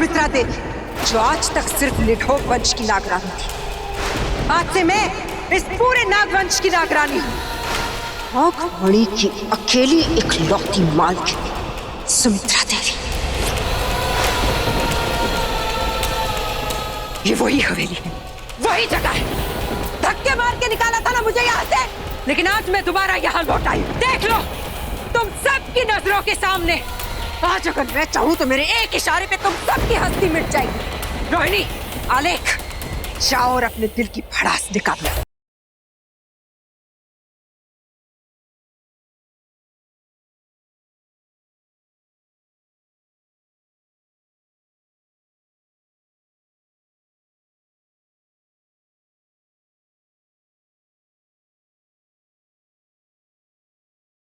सुमित्रा देवी, जो आज तक सिर्फ निढोक वंश की नागरानी थी, आज से मैं इस पूरे नागवंश की नागरानी हूँ। नागमणि की अकेली इकलौती मालकिन सुमित्रा देवी। ये वही हवेली है, वही जगह है। धक्के मार के निकाला था ना मुझे यहाँ से, लेकिन आज मैं दोबारा यहाँ लौट आई। देख लो तुम सबकी नजरों के सामने। आज अगर मैं चाहूँ तो मेरे एक इशारे पे तुम सबकी हस्ती मिट जाएगी। रोहिणी, आलेख, जाओ और अपने दिल की भड़ास निकालो।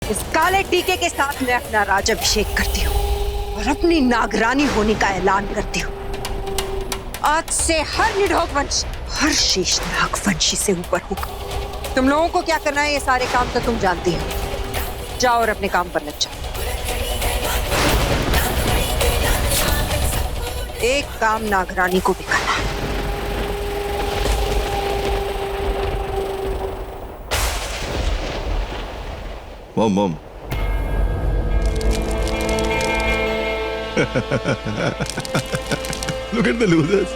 इस काले टीके के साथ मैं अपना राज्याभिषेक करती हूँ और अपनी नागरानी होने का ऐलान करती हूँ। आज से हर निढोक वंश, हर शेष नागवंशी से ऊपर होगा। तुम लोगों को क्या करना है ये सारे काम तो तुम जानती हो। जाओ और अपने काम पर लग जाओ। एक काम नागरानी को भी करना है। Mom Look at the losers.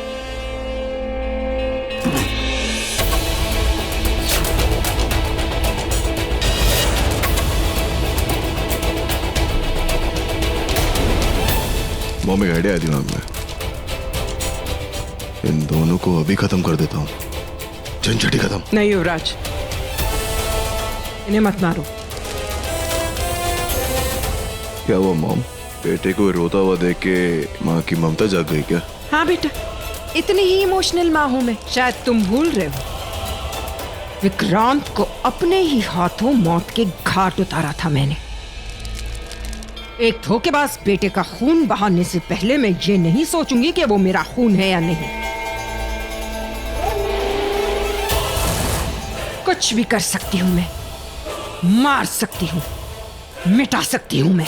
Mom, एक आइडिया है दिमाग में। इन दोनों को अभी खत्म कर देता हूँ। झंझट ही खत्म। नहीं युवराज, इन्हें मत मारो। क्या हुआ मॉम? बेटे को रोता हुआ देख के माँ की ममता जाग गई क्या? हाँ बेटा, इतनी ही इमोशनल माँ हूं मैं। शायद तुम भूल रहे हो, विक्रांत को अपने ही हाथों मौत के घाट उतारा था मैंने। एक धोखेबाज बेटे का खून बहाने से पहले मैं ये नहीं सोचूंगी कि वो मेरा खून है या नहीं। कुछ भी कर सकती हूं मैं, मार सकती हूं, मिटा सकती हूं मैं।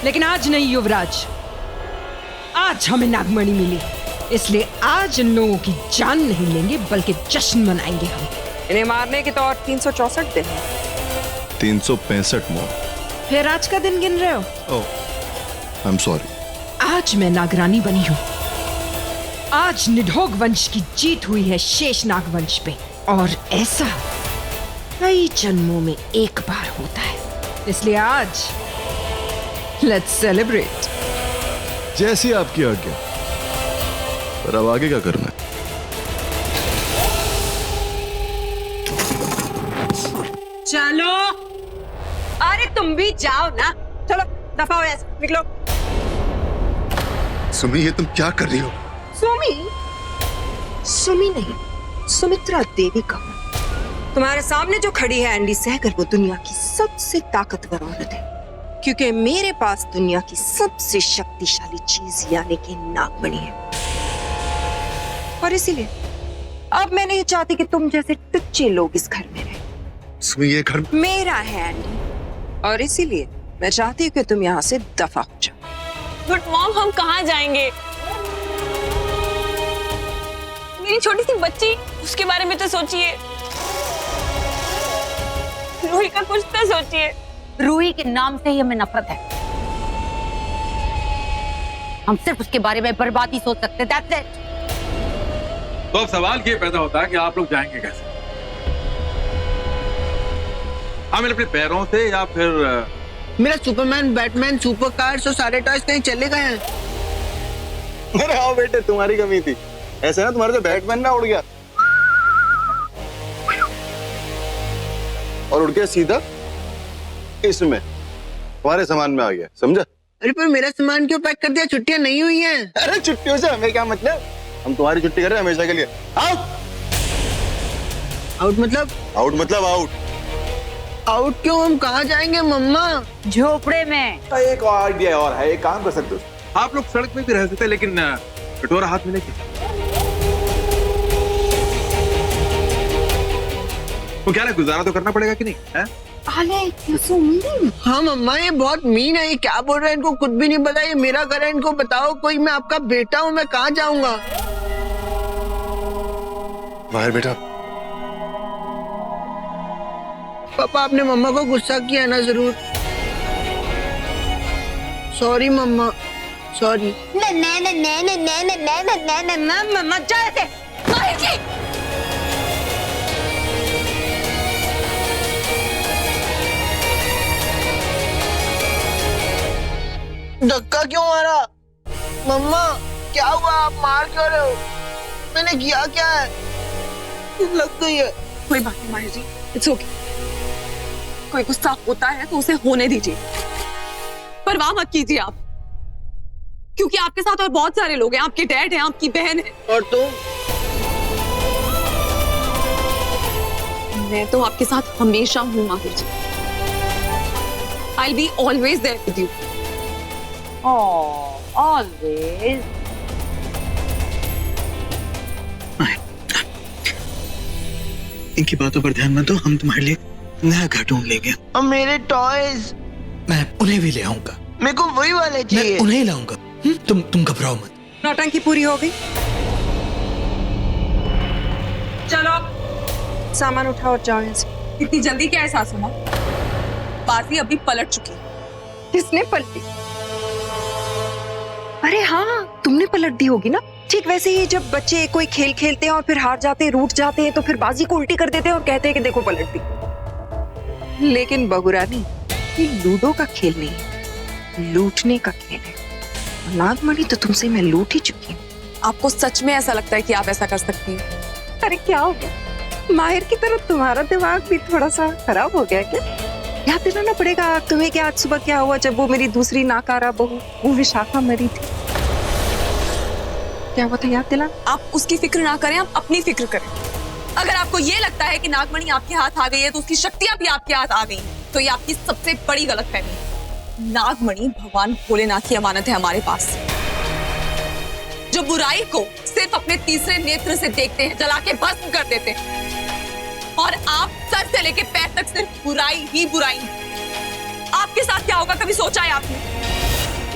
लेकिन आज नहीं युवराज, आज हमें नागमणि मिली, इसलिए आज इन लोगों की जान नहीं लेंगे बल्कि जश्न मनाएंगे हम। इन्हें मारने के तो और 364 दिन हैं। 365 मॉम। फिर आज का दिन गिन रहे हो? ओह, आई एम सॉरी। आज मैं नागरानी बनी हूँ। आज निढोक वंश की जीत हुई है शेष नागवंश पे, और ऐसा कई जन्मों में एक बार होता है। इसलिए आज लेट्स सेलिब्रेट। जैसी आपकी आज्ञा। पर अब आगे क्या करना है? चलो, अरे तुम भी जाओ ना। चलो दफा हो, ऐसे निकलो। सुमी, ये तुम क्या कर रही हो? सुमी नहीं, सुमित्रा देवी का। तुम्हारे सामने जो खड़ी है एंडी सहगल, वो दुनिया की सबसे ताकतवर औरत है, क्योंकि मेरे पास दुनिया की सबसे शक्तिशाली चीज यानी कि नागमणि है। और इसीलिए अब मैं नहीं चाहती कि तुम जैसे टुच्चे लोग इस घर में रहे। सुमी, ये घर मेरा है एंडी, और इसीलिए मैं चाहती हूँ कि तुम यहाँ से दफा हो जाओ। बट मॉम, हम कहाँ जाएंगे? मेरी छोटी सी बच्ची, उसके बारे में तो सोचिए। रूही का कुछ तो सोचिए। रूही के नाम से ही हमें नफरत है। हम सिर्फ उसके बारे में बर्बादी सोच सकते हैं। That's it. तो अब सवाल ये पैदा होता है कि आप लोग जाएंगे कैसे? हमें अपने पैरों से या फिर मेरा सुपरमैन, बैटमैन, सुपर कार्स और सारे टॉयज कहीं चले गए हैं। अरे आओ बेटे, तुम्हारी कमी थी। ऐसे ना तुम्हारे से बैटमैन ना उड़ गया और उड़ के सीधा इसमें तुम्हारे सामान में आ गया, समझा? अरे पर मेरा सामान क्यों पैक कर दिया? छुट्टियां नहीं हुई हैं। अरे छुट्टियों से हमें क्या मतलब? हम तुम्हारी छुट्टी कर रहे हैं हमेशा के लिए। आउट। आउट मतलब? आउट मतलब आउट। आउट क्यों? हम कहाँ जाएंगे मम्मा? झोपड़े में। एक और आइडिया और है, एक काम कर सकते हो। आप लोग सड़क पे भी रह सकते हैं, लेकिन कटोरा हाथ में लेके। वो क्या है, गुजारा तो करना पड़ेगा कि नहीं है? Ale, you're so mean. हाँ मम्मा, ये बहुत मीन है। ये क्या बोल रहे हैं? इनको कुछ भी नहीं पता। ये मेरा घर है, इनको बताओ कोई। मैं आपका बेटा हूँ, मैं कहाँ जाऊंगा? बाहर बेटा। पापा, आपने मम्मा को गुस्सा किया ना? जरूर। सॉरी मम्मा, सॉरी। मम्मा जा ऐसे। माहिर जी, धक्का क्यों मारा? मम्मा क्या हुआ? आप मार क्यों रहे हो? मैंने किया क्या है? लग गई है। कोई बात नहीं माहिर जी, इट्स ओके। कोई गुस्सा होता है तो उसे होने दीजिए, परवाह मत कीजिए आप, क्योंकि आपके साथ और बहुत सारे लोग हैं। आपके डैड हैं, आपकी बहन है, और तुम? मैं तो आपके साथ हमेशा हूँ माहिर जी। I'll be always there with you. Oh, always. इनकी बातों पर ध्यान मत दो। हम तुम्हारे लिए नया घर ढूंढ लेंगे। और मेरे टॉयज? मैं उन्हें भी ले आऊंगा। मेरे को वही वाले मैं चाहिए। उन्हें लाऊंगा। तुम घबराओ मत। नौटंकी पूरी हो गई। चलो सामान उठाओ और जाओ यहाँ से। इतनी जल्दी क्या एहसास हुआ? बाजी अभी पलट चुकी है। किसने पलटी? अरे हाँ, तुमने पलट दी होगी ना। ठीक वैसे ही जब बच्चे कोई खेल खेलते हैं और फिर हार जाते हैं, रूठ जाते हैं, तो फिर बाजी को उल्टी कर देते हैं और कहते हैं कि देखो पलट दी। लेकिन बहुरानी, ये लूडो का खेल नहीं है, लूटने का खेल है। नागमणि तो तुमसे मैं लूट ही चुकी हूँ। आपको सच में ऐसा लगता है कि आप ऐसा कर सकती हैं? अरे क्या हो गया? माहिर की तरह तुम्हारा दिमाग भी थोड़ा सा खराब हो गया क्या? याद दिलाना पड़ेगा तुम्हें कि आज सुबह क्या हुआ जब वो मेरी दूसरी नाकारा बहू वो विशाखा मरी थी। क्या हुआ था, याद दिला। आप उसकी फिक्र ना करें, आप अपनी फिक्र करें। अगर आपको ये लगता है कि नागमणि आपके हाथ आ गई है तो उसकी शक्तियां भी आपके हाथ आ गई, तो ये आपकी सबसे बड़ी गलतफहमी है। नागमणि भगवान भोलेनाथ की अमानत है हमारे पास, जो बुराई को सिर्फ अपने तीसरे नेत्र से देखते हैं, जला के भस्म कर देते हैं। और आप सर से लेके पैर तक सिर्फ बुराई ही बुराई। आपके साथ क्या होगा कभी सोचा है आपने?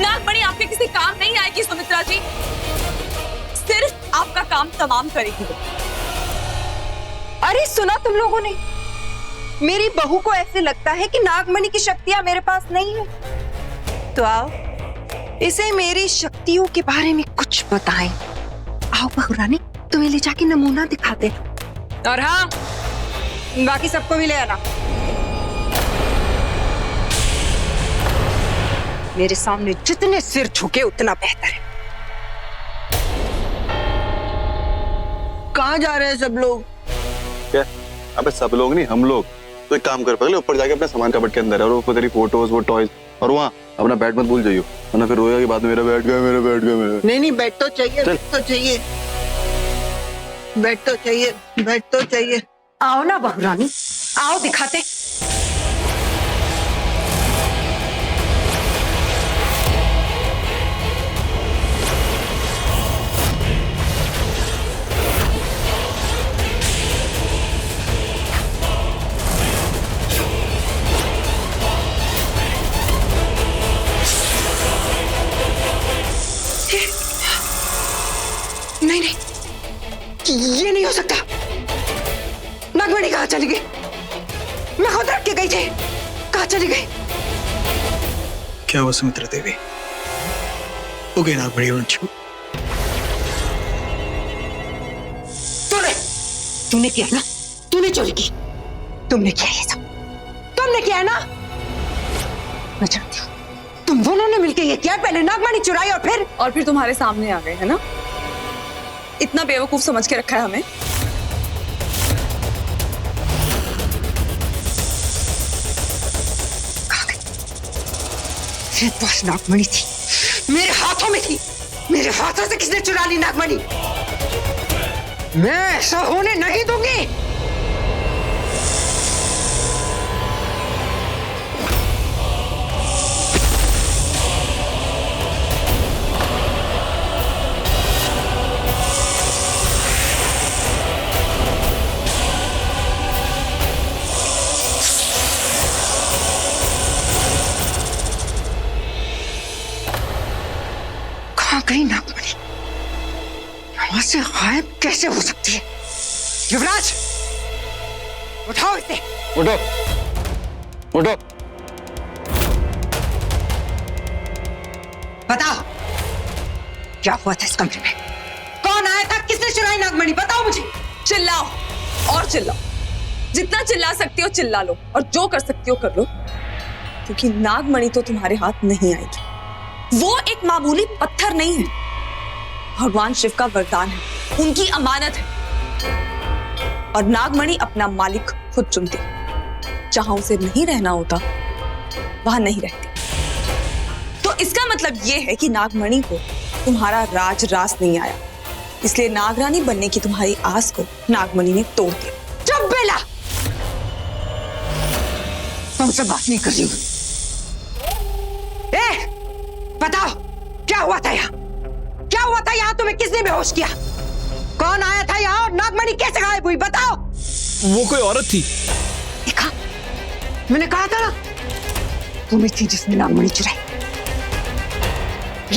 नागमणि आपके किसी काम नहीं आएगी सुमित्रा जी, सिर्फ आपका काम तमाम करेगी वो। अरे सुना तुम लोगों ने? मेरी बहू को ऐसे लगता है कि नागमणि की शक्तियां मेरे पास नहीं है। तो आओ इसे मेरी शक्तियों के बारे में कुछ बताएं। आओ बहुरानी, तुम्हें ले जाके नमूना दिखाते हैं। और हाँ, बाकी सबको भी ले आना। मेरे सामने जितने सिर झुके उतना बेहतर है। कहाँ जा रहे हैं सब लोग? क्या? अबे सब लोग नहीं, हम लोग। तो एक काम कर, पहले ऊपर जाके अपने सामान कबट के अंदर है और वो तेरी फोटोज, वो टॉयज, और वहाँ अपना बैट मत भूल जाइयो, वरना फिर रोएगा कि बाद में मेरा बैट गया, मेरा बैट गया, मेरा। नहीं नहीं, बैट तो चाहिए, बैट तो चाहिए, बैट तो चाहिए, बैट तो चाहिए। आओ ना बहुरानी, आओ दिखाते। नहीं नहीं, ये नहीं हो सकता। नागमणि कहाँ चली गई? मैं खुद रख के गई थी, कहाँ चली गई? क्या हुआ सुमित्रा देवी? हो गई नागमणि उन्नत? तूने किया ना, तूने चोरी की, तुमने किया ये सब, तुमने किया ना। मैं जानती हूँ तुम दोनों ने मिलकर ये किया। पहले नागमणि चुराई और फिर तुम्हारे सामने आ गए है ना? इतना बेवकूफ समझ के रखा है हमें। बस नागमणि थी, मेरे हाथों में थी। मेरे हाथों से किसने चुरा ली नागमणि? मैं ऐसा होने नहीं दूंगी। से गायब कैसे हो सकती है? युवराज, उठाओ इसे। उठो उठो। बताओ क्या हुआ था इस कमरे में? कौन आया था? किसने चुराई नागमणि? बताओ मुझे। चिल्लाओ और चिल्लाओ, जितना चिल्ला सकती हो चिल्ला लो, और जो कर सकती हो कर लो, क्योंकि नागमणि तो तुम्हारे हाथ नहीं आएगी। वो एक मामूली पत्थर नहीं है, भगवान शिव का वरदान है, उनकी अमानत है। और नागमणि अपना मालिक खुद चुनती है, जहां उसे नहीं रहना होता वहां नहीं रहती। तो इसका मतलब यह है कि नागमणि को तुम्हारा राज नहीं आया, इसलिए नागरानी बनने की तुम्हारी आस को नागमणि ने तोड़ दिया। चुप बेला, तुमसे बात नहीं कर रही हूं। बताओ क्या हुआ था यहाँ? क्या हुआ था यहाँ? तुम्हें किसने बेहोश किया? कौन आया था यहाँ और नागमणि कैसे गायब हुई? बताओ। वो कोई औरत थी। देखा, मैंने कहा था ना, तुम थी जिसने नागमणि चुराई।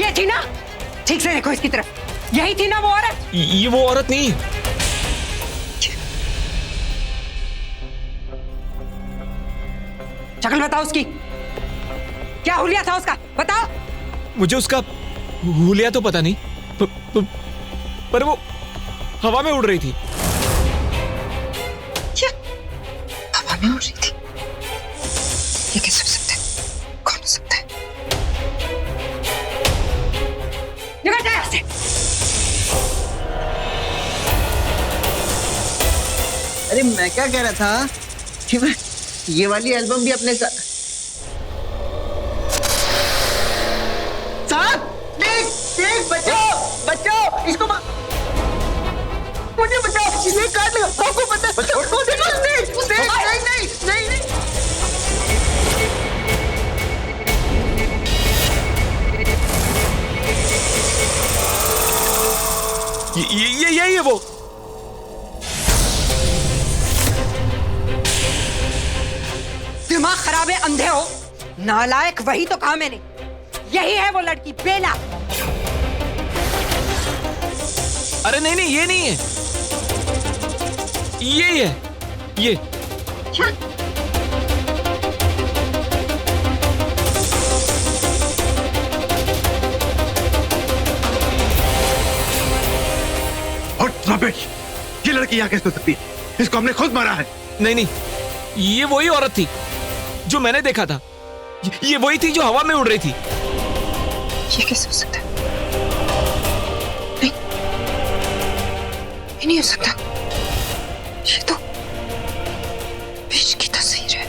ये थी ना? ठीक से देखो इसकी तरफ, यही थी ना वो औरत? ये वो औरत नहीं। शक्ल बताओ उसकी, क्या हुलिया था उसका? बताओ। मुझे उसका हुलिया तो पता नहीं, पर वो हवा में उड़ रही थी। क्या हवा में उड़ रही थी? ये कैसे हो सकता है? कौन हो सकता है? निकल जा यहाँ से। अरे मैं क्या कह रहा था कि मैं ये वाली एल्बम भी अपने साथ देख बचाओ इसको, मुझे बचाओ, इसे काट लो। आपको पता है? नहीं। ये वो। दिमाग खराब है, अंधे हो, नालायक। वही तो कहा मैंने, यही है वो लड़की बेला। अरे नहीं, ये नहीं है, ये है ये। और रमेश, ये लड़की यहाँ कैसे हो सकती है? इसको हमने खुद मारा है। नहीं, ये वही औरत थी जो मैंने देखा था। ये वही थी जो हवा में उड़ रही थी। ये कैसे हो सकता है? नहीं, ये नहीं हो सकता। ये तो विश की तस्वीर है।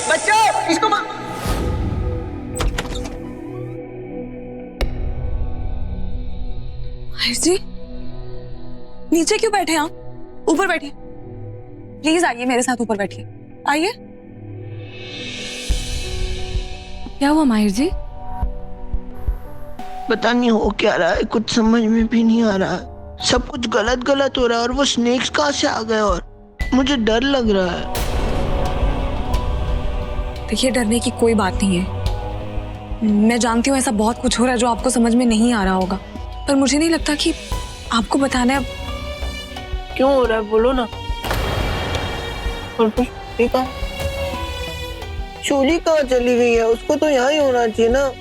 बचाओ इसको। माहिर जी, नीचे क्यों बैठे आप? ऊपर बैठिए, प्लीज आइए मेरे साथ, ऊपर बैठिए, आइए। क्या हुआ माहिर जी? पता नहीं हो क्या रहा है, कुछ समझ में भी नहीं आ रहा है। सब कुछ गलत हो रहा है, और वो स्नेक्स कहाँ से आ गए, और मुझे डर लग रहा है। देखिए, डरने की कोई बात नहीं है। मैं जानती हूँ ऐसा बहुत कुछ हो रहा है जो आपको समझ में नहीं आ रहा होगा, पर मुझे नहीं लगता कि आपको बताना है। क्यों हो रहा है बोलो ना। और कुछ देखा, शोली कहाँ चली गई है? उसको तो यहाँ ही होना चाहिए ना,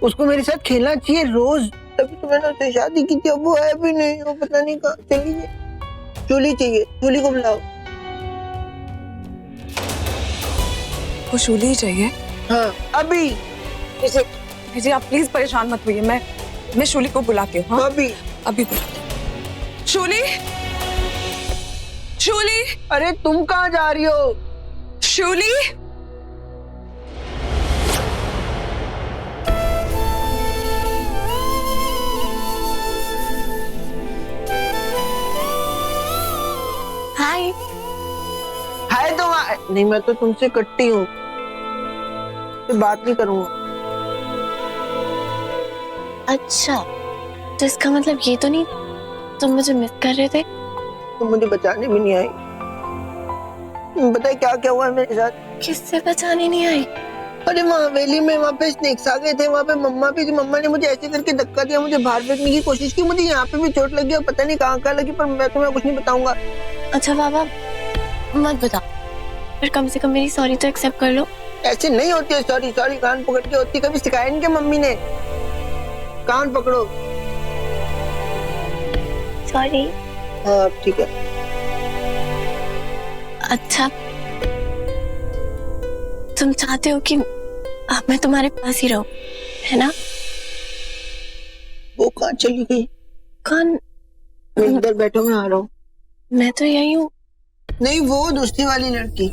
उसको मेरे साथ खेलना चाहिए रोज। तभी तो मैंने उससे शादी की थी, अब वो है भी नहीं, वो पता नहीं कहाँ चली गई। शोली चाहिए, शोली को बुलाओ। को शोली ही चाहिए? हाँ अभी। जी आप प्लीज परेशान मत होइए, मैं शोली को बुलाती हूँ। हाँ? अभी बुलाती हूँ। शोली, शोली, अरे तुम कहाँ जा रही हो? शोली, हाय। हाय तो नहीं, मैं तो तुमसे कट्टी हूँ, फिर बात नहीं करूंगा। अच्छा, तो इसका मतलब ये तो नहीं तुम मुझे मिस कर रहे थे? तुम मुझे बचाने भी नहीं आई। तुम बताए क्या क्या हुआ है मेरे साथ? किससे बचाने नहीं आई? अरे वहाँ हवेली में वहाँ पे स्नेक्स आ गए थे, वहाँ पे मम्मा भी थी। मम्मा ने मुझे ऐसे करके धक्का दिया, मुझे बाहर फेंकने की कोशिश की। मुझे यहाँ पे भी चोट लगी और पता नहीं कहाँ लगी, पर मैं तुम्हें कुछ नहीं बताऊंगा। अच्छा बाबा मत बताओ, पर कम से कम मेरी सॉरी तो एक्सेप्ट कर लो। ऐसे नहीं होती है सॉरी। सॉरी कान पकड़ के होती, कभी सिखाया नहीं क्या मम्मी ने? कान पकड़ो। सॉरी। हाँ ठीक है। अच्छा, तुम चाहते हो कि अब मैं तुम्हारे पास ही रहूं, है ना? वो कहाँ चली गई? कौन? इधर बैठो, मैं आ रहा हूँ। मैं तो यही हूँ। नहीं, वो दूसरी वाली लड़की।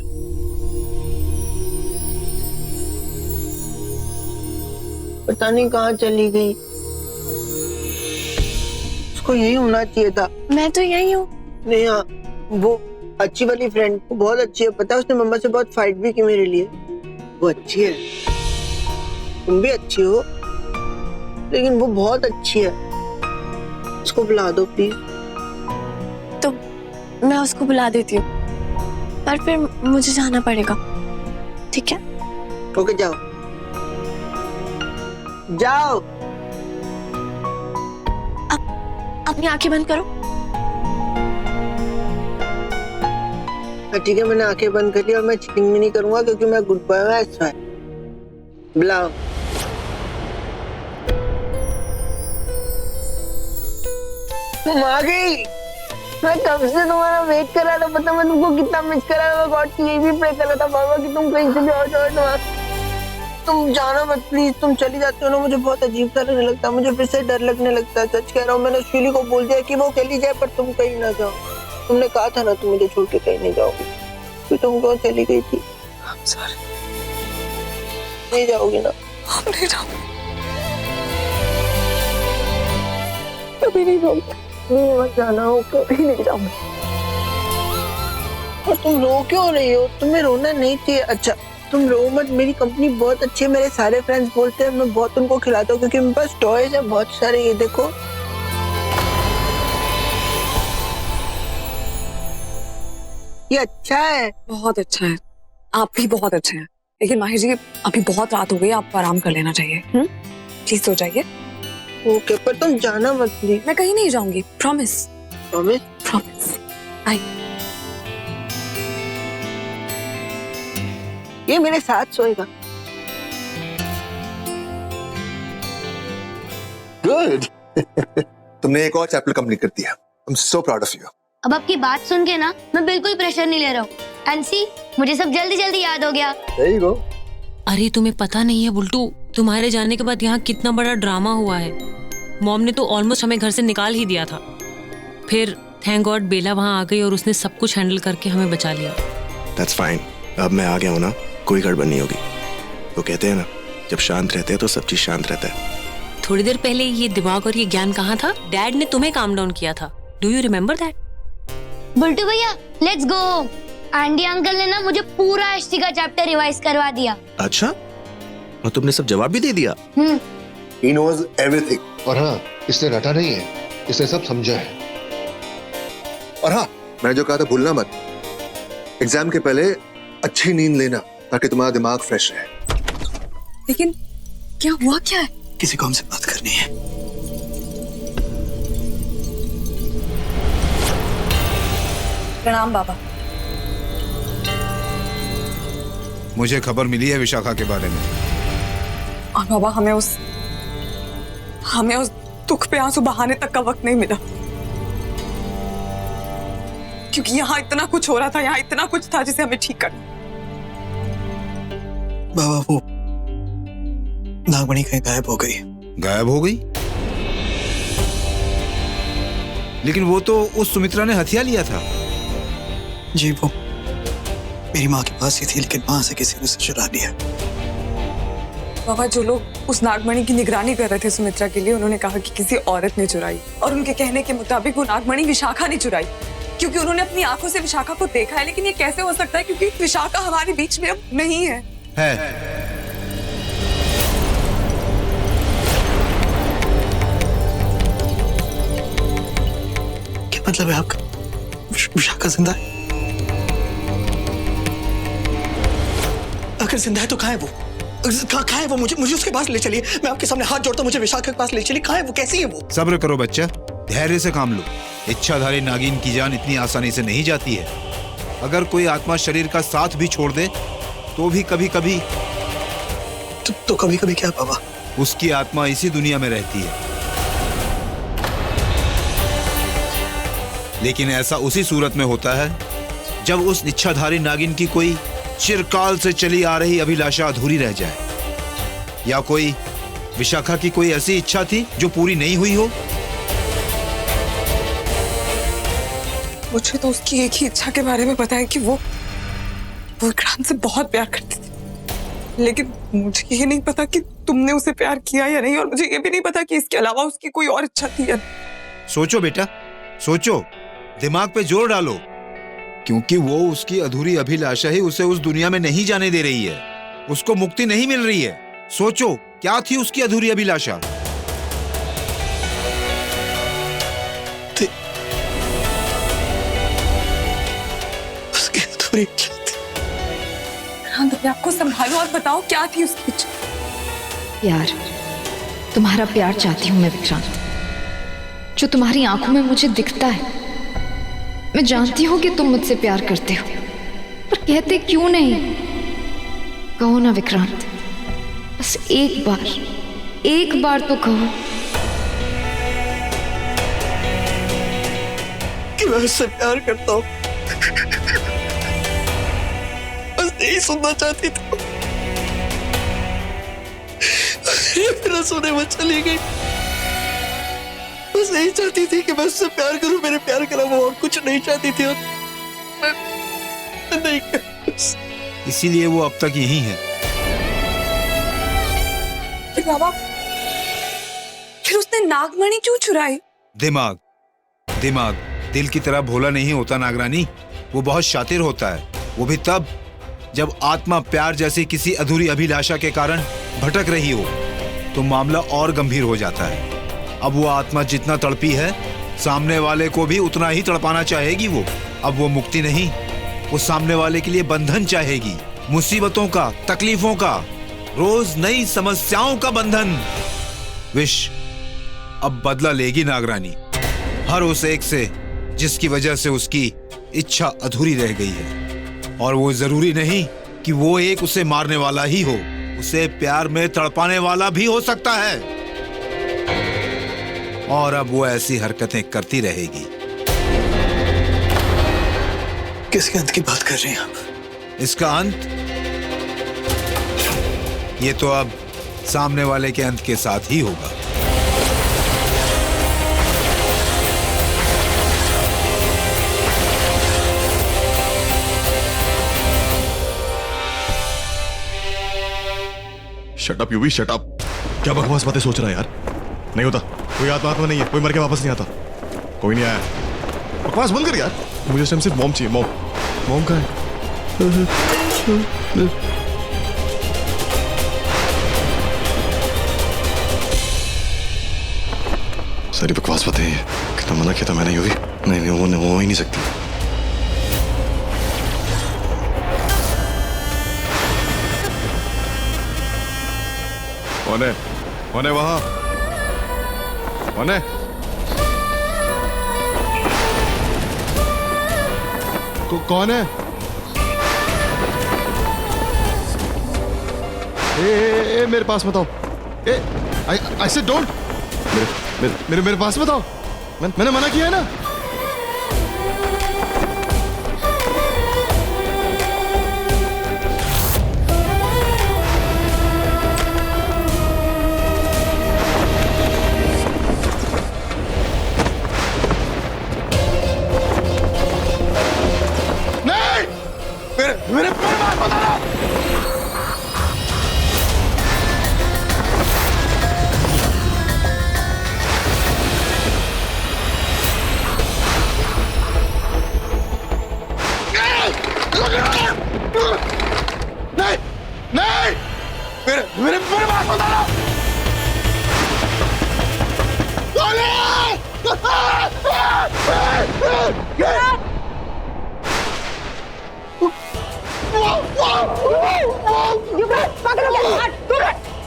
पता नहीं कहाँ चली गई। उसको यही होना चाहिए था। मैं तो यही हूँ। नहीं हाँ, वो अच्छी वाली फ्रेंड बहुत अच्छी है, पता है? उसने मम्मा से बहुत फाइट भी की मेरे लिए। वो अच्छी है, तुम भी अच्छी हो, लेकिन वो बहुत अच्छी है। उसको बुला दो प्लीज। तो मैं उसको बुला देती हूँ, पर फिर मुझे जाना पड़ेगा, ठीक है? ओके जाओ जाओ। अपनी आंखें बंद करो। ठीक है, मैंने आंखें बंद कर ली और मैं चीटिंग भी नहीं करूंगा क्योंकि मैं गुड बॉय हूँ। ऐसा है, बुलाओ। तुम आ गई। मैं कब से तुम्हारा वेट कर रहा था, पता मैं तुमको कितना मिस कर रहा था। गॉड की यही भी प्रे कर रहा था बाबा कि तुम कहीं से भी आओ जाओ। तुम जाना मत प्लीज। तुम चली जाती हो ना, मुझे बहुत अजीब सा लगने लगता है, मुझे फिर से डर लगने लगता है। सच कह रहा हूँ, मैंने शिली को बोल दिया कि वो चली जाए पर तुम कहीं ना जाओ। तुमने कहा था ना तुम मुझे छोड़ के कहीं नहीं जाओगी, फिर तुम क्यों चली गई थी? सॉरी। नहीं जाओगी ना? हम नहीं जाओगे। कभी नहीं जाऊंगी। नहीं मत जाना हो, कभी नहीं जाऊंगी। और तुम रो क्यों रही हो? तुम्हें रोना नहीं चाहिए। अच्छा तुम रो मत, मेरी कंपनी बहुत अच्छी है। मेरे सारे फ्रेंड्स बोलते हैं, मैं बहुत उनको खिलाता हूँ क्योंकि मेरे पास टॉयज है बहुत सारे। ये देखो, ये अच्छा है। बहुत अच्छा है, आप भी बहुत अच्छे हैं। लेकिन माहिर जी अभी बहुत रात हो गई, आपको आराम कर लेना चाहिए। प्लीज सो जाइए। ओके, पर तुम जाना मत प्लीज। मैं कहीं नहीं जाऊंगी, प्रॉमिस। प्रॉमिस? प्रॉमिस। आई। ये मेरे साथ सोएगा। गुड। तुमने एक और चैप्टर कंप्लीट कर दिया। आई am so proud of you. अब आपकी बात सुन के ना मैं बिल्कुल प्रेशर नहीं ले रहा हूँ। एंड सी, मुझे सब जल्दी जल्दी याद हो गया। There you go. अरे तुम्हें पता नहीं है बुल्टू, तुम्हारे जाने के बाद यहाँ कितना बड़ा ड्रामा हुआ है। मॉम ने तो ऑलमोस्ट हमें घर से निकाल ही दिया था। फिर थैंक गॉड बेला वहाँ आ गई और उसने सब कुछ हैंडल करके हमें बचा लिया। That's fine. अब मैं आ गया हूँ ना, कोई गड़बड़ नहीं होगी। तो कहते हैं ना, जब शांत रहते हैं तो सब चीज शांत रहता है। थोड़ी देर पहले ये दिमाग और ये ज्ञान कहाँ था? डैड ने तुम्हें काम डाउन किया था। Do you remember that? Bultu भैया लेट्स गो। आंटी अंकल ने ना मुझे पूरा हिस्ट्री का चैप्टर रिवाइज करवा दिया। अच्छा, और तुमने सब जवाब भी दे दिया? He knows everything. और हाँ, इसने रटा नहीं है, इसने सब समझा है। और हाँ, मैंने जो कहा था भूलना मत, एग्जाम के पहले अच्छी नींद लेना ताकि तुम्हारा दिमाग फ्रेश रहे। लेकिन क्या हुआ क्या है? किसी को हमसे बात करनी है। प्रणाम बाबा। मुझे खबर मिली है विशाखा के बारे में। और बाबा हमें उस दुख पे आंसू बहाने तक का वक्त नहीं मिला, क्योंकि यहाँ इतना कुछ हो रहा था, यहाँ इतना कुछ था जिसे हमें ठीक करना। बाबा वो नागमणि कहीं गायब हो गई। गायब हो गई? लेकिन वो तो उस सुमित्रा ने हथिया लिया था। जी वो मेरी माँ के पास ही थी, लेकिन वहां से किसी ने उसे चुरा लिया। बाबा जो लोग उस नागमणि की निगरानी कर रहे थे सुमित्रा के लिए, उन्होंने कहा कि किसी औरत ने चुराई, और उनके कहने के मुताबिक वो नागमणि विशाखा ने चुराई। क्योंकि उन्होंने अपनी आंखों से विशाखा को देखा है। लेकिन ये कैसे हो सकता है, क्योंकि विशाखा हमारे बीच में अब नहीं है। क्या मतलब है आपका? विशाखा जिंदा है? अगर जिंदा है तो कहाँ है वो? कहाँ है वो? मुझे उसके पास ले चलिए। मैं आपके सामने हाथ जोड़ता हूँ, मुझे विशाखा के पास ले चलिए। कहाँ है वो? कैसी है वो? सब्र करो बच्चा, धैर्य से काम लो। इच्छाधारी नागिन की जान इतनी आसानी से नहीं जाती है। अगर कोई आत्मा शरीर का साथ भी छोड़ दे तो भी कभी कभी तो कभी कभी क्या बाबा? उसकी आत्मा इसी दुनिया में रहती है। लेकिन ऐसा उसी सूरत में होता है जब उस इच्छाधारी नागिन की कोई चिरकाल से चली आ रही अभिलाषा अधूरी रह जाए, या कोई विशाखा की कोई ऐसी इच्छा थी जो पूरी नहीं हुई हो। मुझे तो उसकी एक ही इच्छा के बारे में पता है कि वो विक्रांत से बहुत प्यार करती थी। लेकिन मुझे ये नहीं पता कि तुमने उसे प्यार किया या नहीं, और मुझे ये भी नहीं पता कि इसके अलावा उसकी कोई और इच्छा थी या नहीं। सोचो बेटा, सोचो, दिमाग पे जोर डालो, क्योंकि वो उसकी अधूरी अभिलाषा ही उसे उस दुनिया में नहीं जाने दे रही है। उसको मुक्ति नहीं मिल रही है। सोचो, क्या थी उसकी अधूरी अभिलाषा? अपने आपको संभालो और बताओ क्या थी उसकी इच्छा। प्यार, तुम्हारा प्यार चाहती हूँ मैं विक्रांत, जो तुम्हारी आंखों में मुझे दिखता है। मैं जानती हूँ कि तुम मुझसे प्यार करते हो, पर कहते क्यों नहीं? कहो ना विक्रांत, बस एक बार तो कहो कि मैं उससे प्यार करता हूँ। बस यही सुनना चाहती थी। मेरा सोने में चली गई। बस यही चाहती थी कि मैं उससे प्यार करूं, मेरे प्यार के अलावा और कुछ नहीं चाहती थी। और मैं नहीं कर। इसीलिए वो अब तक यही है। बाबा, फिर उसने नागमणि क्यों चुराई? दिमाग दिल की तरह भोला नहीं होता नागरानी। वो बहुत शातिर होता है। वो भी तब जब आत्मा प्यार जैसी किसी अधूरी अभिलाषा के कारण भटक रही हो, तो मामला और गंभीर हो जाता है। अब वो आत्मा जितना तड़पी है, सामने वाले को भी उतना ही तड़पाना चाहेगी वो। अब वो मुक्ति नहीं, वो सामने वाले के लिए बंधन चाहेगी। मुसीबतों का, तकलीफों का, रोज नई समस्याओं का बंधन। विश अब बदला लेगी नागरानी, हर उस एक से जिसकी वजह से उसकी इच्छा अधूरी रह गई है। और वो जरूरी नहीं कि वो एक उसे मारने वाला ही हो, उसे प्यार में तड़पाने वाला भी हो सकता है। और अब वो ऐसी हरकतें करती रहेगी। किसके अंत की बात कर रहे हैं आप? इसका अंत? ये तो अब सामने वाले के अंत के साथ ही होगा। Shut up, you be shut up. क्या बकवास बातें सोच रहा है यार? नहीं होता, कोई आत्मा नहीं है, कोई मर के वापस नहीं आता, कोई नहीं आया। बकवास बंद कर यार। मुझे इस टाइम सिर्फ मॉम चाहिए। मॉम कहाँ है? सारी बकवास बातें हैं। कितना मना किया था मैंने, यूवी नहीं, वो हो ही नहीं सकती। कौन है वहां? कौन है? कौन है? ए, मेरे पास बताओ। आई से डोंट। मेरे पास बताओ। मैंने मना किया है ना। मेरे बात बता रहा। नहीं नहीं मेरे मेरे मेरे पास मत आना।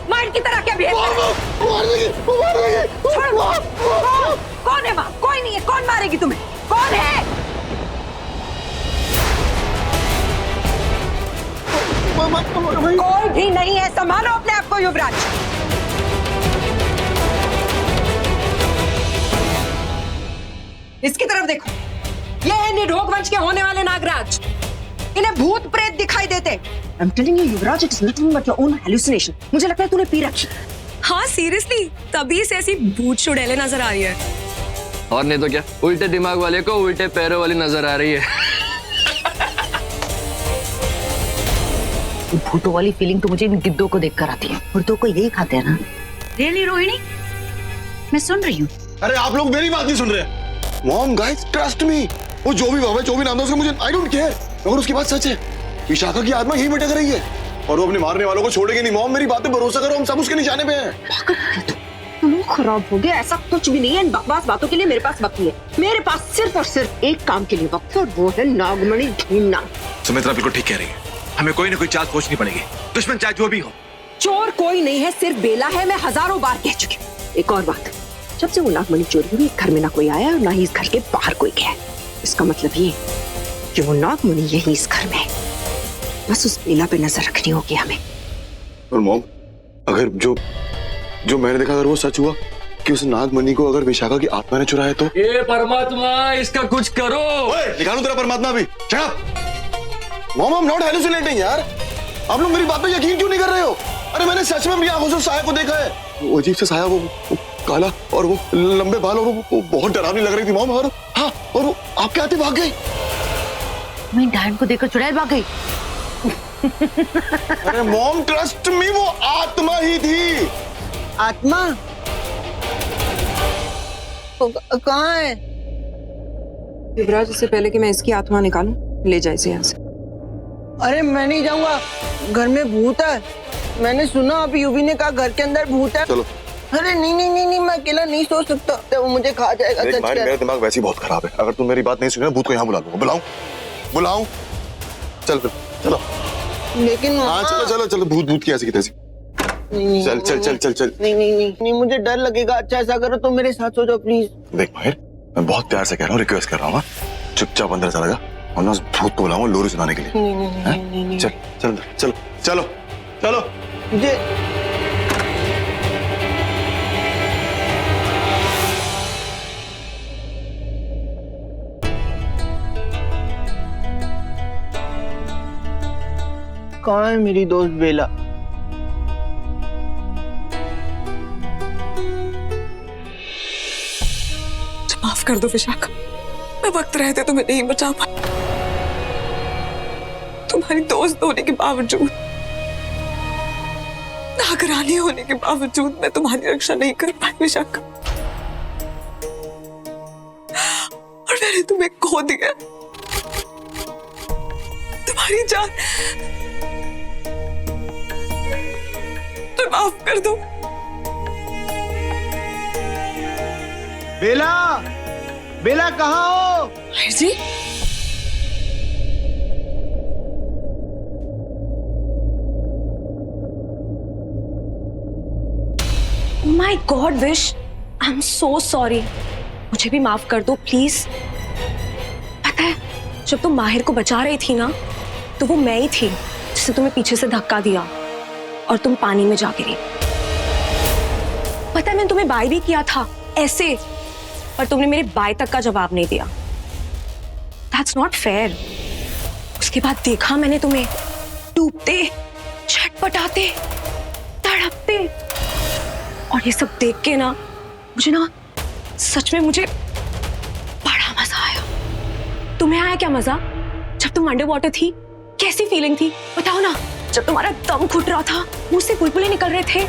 मार की तरह क्या बिहेव कौन है वहाँ? कोई नहीं है। कौन मारेगी तुम्हें? कौन है? कोई भी नहीं है। संभालो अपने आप को युवराज। इसकी तरफ देखो, ये है निरोग वंश के होने वाले नागराज। इन्हें भूत प्रेत दिखाई देते। I'm telling you, Yuvraj, it is nothing but your own hallucination. मुझे लगता है तूने पी रखी। हाँ सीरियसली, तभी से ऐसी भूत चुड़ैलें नजर आ रही है। और नहीं तो क्या, उल्टे दिमाग वाले को उल्टे पैरों वाली नजर आ रही है। भूतों वाली फीलिंग तो मुझे इन गिद्धों को देखकर आती है। भूतों को यही खाते हैं ना। रियली रोहिणी, मैं सुन रही हूँ। अरे आप लोग मेरी बात नहीं सुन रहे। मॉम गाइस ट्रस्ट मी, वो जो भी बाबा जो भी नाम था उसका मुझे आई डोंट केयर। अगर उसकी बात सच है, विशाखा की आत्मा यही भटक रही है और वो अपने मारने वालों को छोड़ेगी नहीं। मॉम मेरी बात पे भरोसा करो, हम सब उसके निशाने पे हैं। तुम खराब हो गया। ऐसा कुछ भी नहीं है। इन बकवास बातों के लिए मेरे पास वक्त नहीं है। मेरे पास सिर्फ और सिर्फ एक काम के लिए वक्त है और वो है नागमणि ढूंढना। सुमित्रा बिल्कुल ठीक कह रही है, हमें कोई ना कोई चाल सोचनी पड़ेगी, दुश्मन चाहे जो भी हो। चोर कोई नहीं है, सिर्फ बेला है। मैं हजारों बार कह चुकी हूँ। एक और बात, जब से वो नागमणि चोरी हुई, घर में ना कोई आया और ना ही इस घर के बाहर कोई गया। इसका मतलब ये कि वो नागमणि यही इस घर में है। बस उस बेला पे नजर रखनी होगी हमें। और मॉम, अगर जो मैंने देखा अगर वो सच हुआ कि उस नागमणि को अगर विशाखा की आत्मा ने चुराया तो? ए परमात्मा, इसका कुछ करो। निकालू तेरा परमात्मा भी। Shut up. Mom, I am not hallucinating यार। आप लोग मेरी बात पे यकीन क्यों नहीं कर रहे हो? अरे मैंने सच में अपनी आंखों से साया को देखा है। वो अजीब से साया, वो काला और वो लंबे बाल और वो बहुत डरावनी लग रही थी मॉम। और हाँ, और वो आपके आते भाग गई। मैं डायन को देखकर चुड़ैल भाग गई। अरे मॉम ट्रस्ट मी, वो आत्मा ही थी। आत्मा कहाँ है? युवराज, इससे पहले कि मैं इसकी आत्मा निकालूं, ले जाए इसे यहाँ से। अरे मैं नहीं जाऊंगा, घर में भूत है। मैंने सुना अभी यूवी ने कहा घर के अंदर भूत है। चलो। अरे नहीं नहीं नहीं नहीं, मैं अकेला नहीं सो सकता, तो वो मुझे खा जाएगा। सच भाई, मेरा दिमाग वैसे ही बहुत खराब है। अगर तुम मेरी बात नहीं सुने, भूत को यहाँ बुला लूंगा। बुलाऊं? चल फिर चलो। लेकिन हाँ चलो चलो चलो, भूत की ऐसी की तैसी। चल चल चल चल चल। नहीं, मुझे डर लगेगा। अच्छा ऐसा करो, तुम मेरे साथ सो जाओ प्लीज। देख माहिर, मैं बहुत प्यार से कह रहा हूँ, रिक्वेस्ट कर रहा हूँ, चुपचाप अंदर चला जा और ना उस भूत को बुलाऊंगा लोरी सुनाने के लिए। नहीं। चल चल चलो चलो चलो। मुझे कहाँ है मेरी दोस्त बेला? माफ कर दो विशाखा, मैं वक्त रहते तुम्हें नहीं बचा पाई। तुम्हारी दोस्त होने के बावजूद, नागरानी होने के बावजूद मैं तुम्हारी रक्षा नहीं कर पाई विशाखा, और मैंने तुम्हें खो दिया। तुम्हारी जान तो माफ कर दो। बेला कहाँ हो? जी माय गॉड विश, आई एम सो सॉरी। मुझे भी माफ कर दो प्लीज। पता है, जब तुम माहिर को बचा रही थी ना, तो वो मैं ही थी जिसने तुम्हें पीछे से धक्का दिया और तुम पानी में जा गिरी। पता है, मैंने तुम्हें बाय भी किया था ऐसे, पर तुमने मेरे बाय तक का जवाब नहीं दिया। That's not fair। उसके बाद देखा मैंने तुम्हें डूबते, छटपटाते, तड़पते, और ये सब देख के ना सच में मुझे बड़ा मजा आया। तुम्हें आया क्या मजा? जब तुम अंडर वाटर थी, कैसी फीलिंग थी बताओ ना? जब तुम्हारा दम घुट रहा था, मुंह से बुलबुले निकल रहे थे।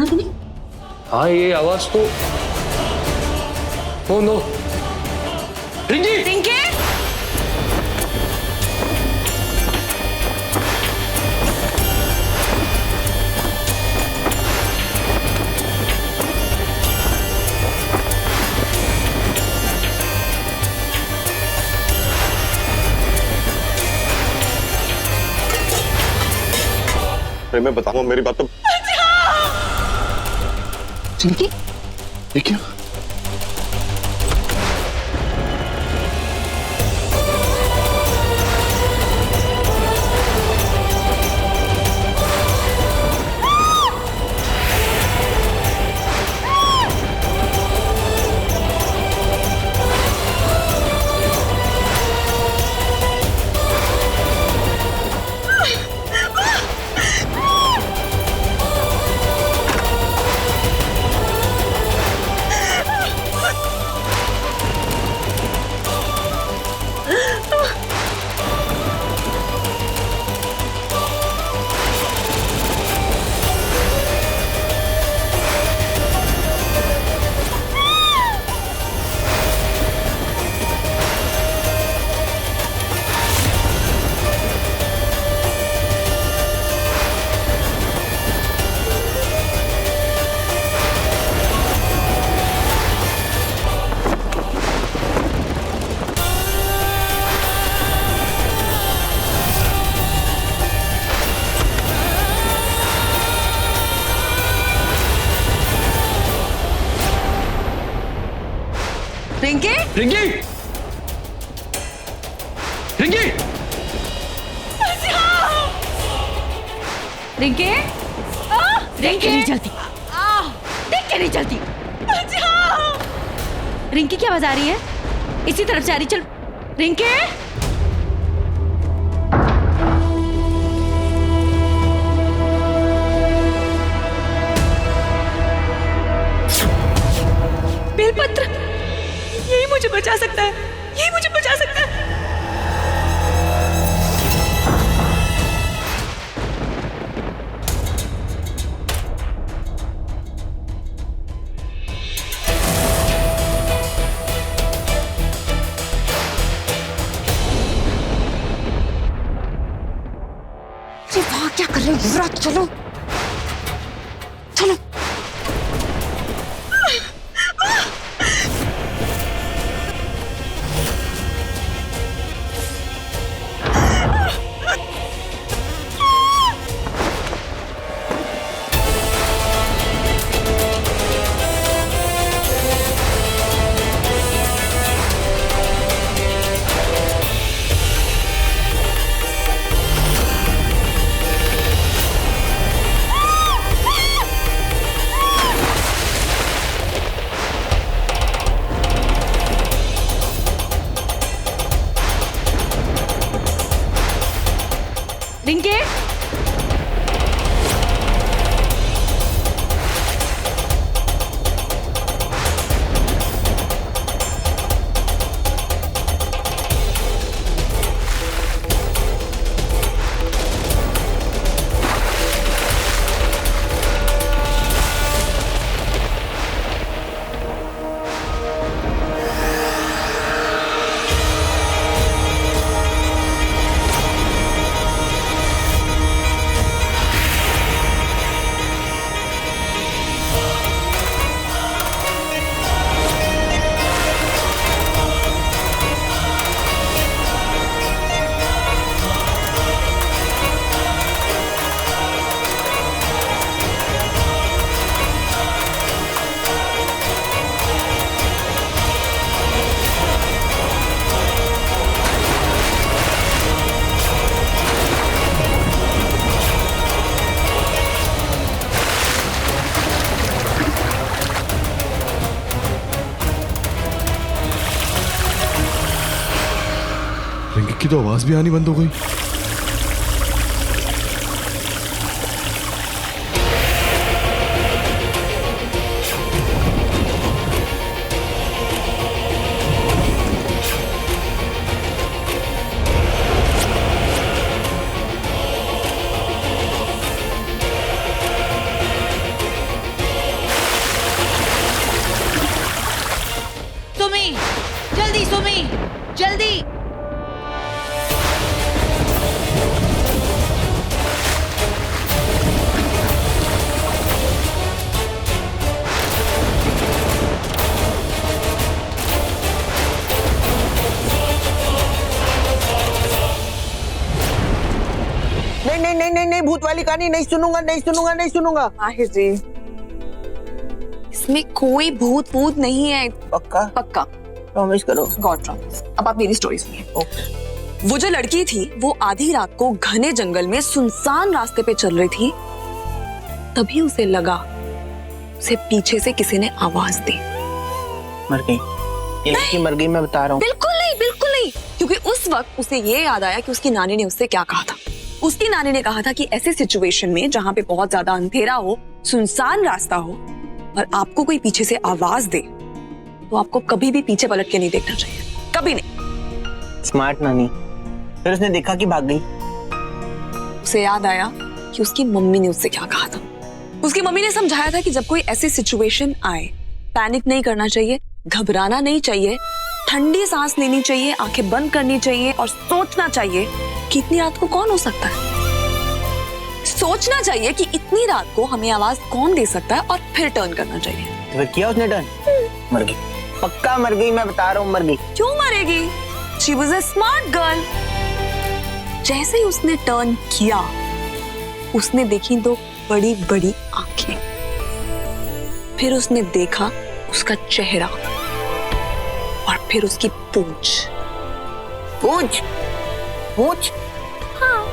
सुना तूने? हाँ ये आवाज तो ओ नो रिंकी रिंकी अरे मैं बताऊंगा मेरी बात तो रिंकी ये क्या रिंकी रिंकी रिंकी रिंकी देख के नहीं चलती, देख के नहीं चलती। रिंकी की आवाज आ रही है, इसी तरफ से आ रही। चल रिंकी बेलपत्र यही मुझे बचा सकता है, यही मुझे बचा सकता है। वहां क्या कर रहे हो युवराज? चलो चलो। रिंकी रिंकी की तो आवाज भी आनी बंद हो गई। जल्दी। नहीं, भूत वाली कहानी नहीं सुनूंगा। माहिर जी, इसमें कोई भूत भूत नहीं है। पक्का प्रॉमिस करो। God promise. अब आप मेरी स्टोरी सुनिए। वो जो लड़की थी वो आधी रात को घने जंगल में सुनसान रास्ते पे चल रही थी, तभी उसे लगा उसे पीछे से किसी ने आवाज दी। मर गई ये लड़की, मर गई, मैं बता रहा हूँ। बिल्कुल नहीं, क्योंकि उस वक्त उसे ये याद आया कि उसकी नानी ने उससे क्या कहा था। उसकी नानी ने कहा था कि ऐसे सिचुएशन में जहाँ पे बहुत ज्यादा अंधेरा हो, सुनसान रास्ता हो और आपको कोई पीछे से आवाज दे, तो आपको कभी भी पीछे पलट के नहीं देखना चाहिए, कभी नहीं। स्मार्ट नानी। फिर उसने देखा कि भाग गई। उसे याद आया कि उसकी मम्मी ने उससे क्या कहा था। उसकी मम्मी ने समझाया था कि जब कोई ऐसी सिचुएशन आए, पैनिक नहीं करना चाहिए, घबराना नहीं चाहिए, ठंडी सांस लेनी चाहिए, आंखें बंद करनी चाहिए और सोचना चाहिए कि इतनी रात को कौन हो सकता है। सोचना चाहिए कि इतनी रात को हमें आवाज कौन दे सकता है और फिर टर्न करना चाहिए। तो फिर किया उसने टर्न? मर गई, पक्का मर गई, मैं बता रहा हूँ मर गई। क्यों मरेगी? She was a smart girl. जैसे ही उसने टर्न किया, उसने देखी दो बड़ी बड़ी आंखें, फिर उसने देखा उसका चेहरा और फिर उसकी पूंछ। हाँ,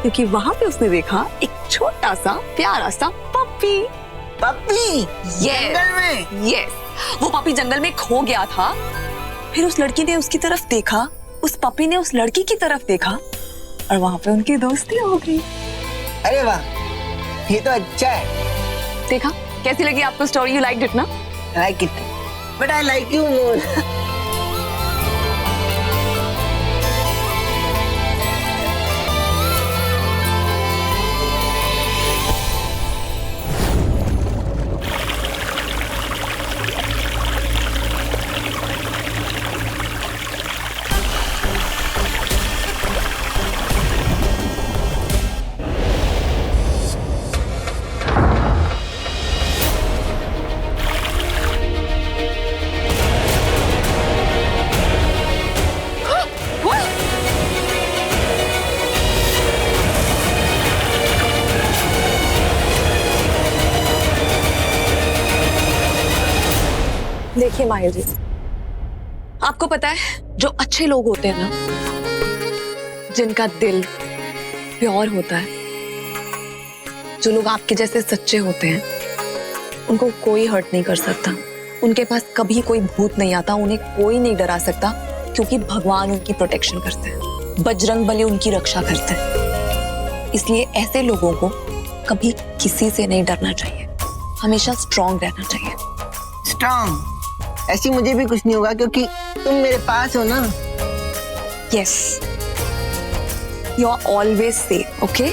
क्योंकि वहां पे उसने देखा एक छोटा सा प्यारा सा पपी। जंगल में? यस, वो पपी जंगल में खो गया था। फिर उस लड़की ने उसकी तरफ देखा, उस पपी ने उस लड़की की तरफ देखा और वहां पे उनकी दोस्ती हो गई। अरे वाह, ये तो अच्छा है। देखा कैसी लगी आपको स्टोरी? यू लाइक्ड इट ना? Like it, but I like you more. देखिए माहिर जी, आपको पता है जो अच्छे लोग होते हैं ना, जिनका दिल प्योर होता है, जो लोग आपके जैसे सच्चे होते हैं, उनको कोई हर्ट नहीं कर सकता। उनके पास कभी कोई भूत नहीं आता, उन्हें कोई नहीं डरा सकता, क्योंकि भगवान उनकी प्रोटेक्शन करते हैं, बजरंगबली उनकी रक्षा करते हैं। इसलिए ऐसे लोगों को कभी किसी से नहीं डरना चाहिए, हमेशा स्ट्रांग रहना चाहिए। स्ट्रांग? ऐसी मुझे भी कुछ नहीं होगा क्योंकि तुम मेरे पास हो ना। Yes, you are always safe, okay?